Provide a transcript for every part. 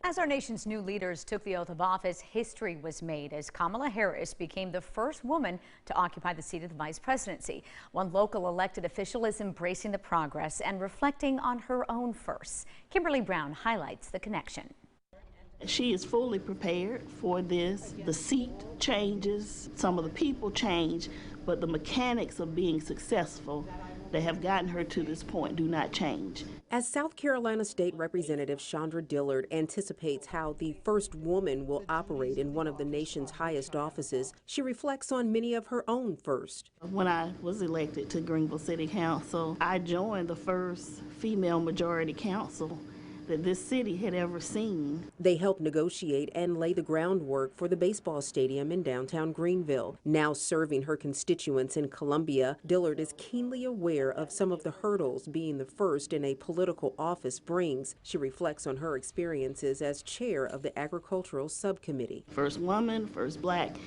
As our nation's new leaders took the oath of office, history was made as Kamala Harris became the first woman to occupy the seat of the vice presidency. One local elected official is embracing the progress and reflecting on her own firsts. Kimberly Brown highlights the connection. She is fully prepared for this. The seat changes, some of the people change, but the mechanics of being successful that have gotten her to this point do not change. As South Carolina State Representative Chandra Dillard anticipates how the first woman will operate in one of the nation's highest offices, she reflects on many of her own firsts. When I was elected to Greenville City Council, I joined the first female majority council that this city had ever seen. They helped negotiate and lay the groundwork for the baseball stadium in downtown Greenville. Now serving her constituents in Columbia, Dillard is keenly aware of some of the hurdles being the first in a political office brings. She reflects on her experiences as chair of the Agricultural Subcommittee. First woman, first black.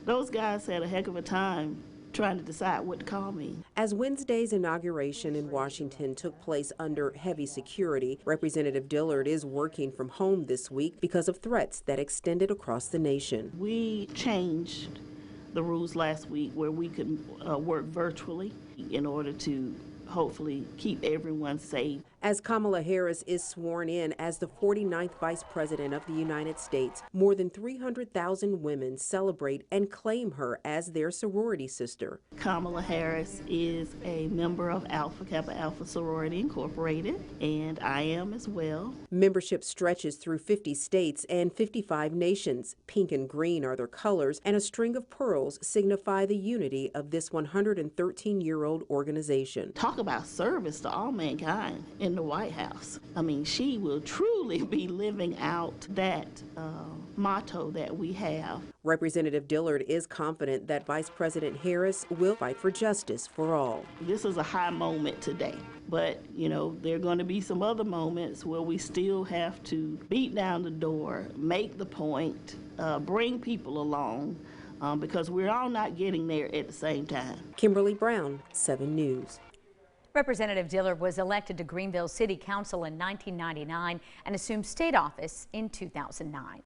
Those guys had a heck of a time trying to decide what to call me. As Wednesday's inauguration in Washington took place under heavy security, Representative Dillard is working from home this week because of threats that extended across the nation. We changed the rules last week where we could work virtually in order to hopefully keep everyone safe. As Kamala Harris is sworn in as the 49th Vice President of the United States, more than 300,000 women celebrate and claim her as their sorority sister. Kamala Harris is a member of Kappa Sorority Incorporated, and I am as well. Membership stretches through 50 states and 55 nations. Pink and green are their colors, and a string of pearls signify the unity of this 113-year-old organization. Talk about service to all mankind in the White House. I mean, she will truly be living out that motto that we have. Representative Dillard is confident that Vice President Harris will fight for justice for all. This is a high moment today, but you know, there are going to be some other moments where we still have to beat down the door, make the point, bring people along, because we're all not getting there at the same time. Kimberly Brown, 7 News. Representative Dillard was elected to Greenville City Council in 1999 and assumed state office in 2009.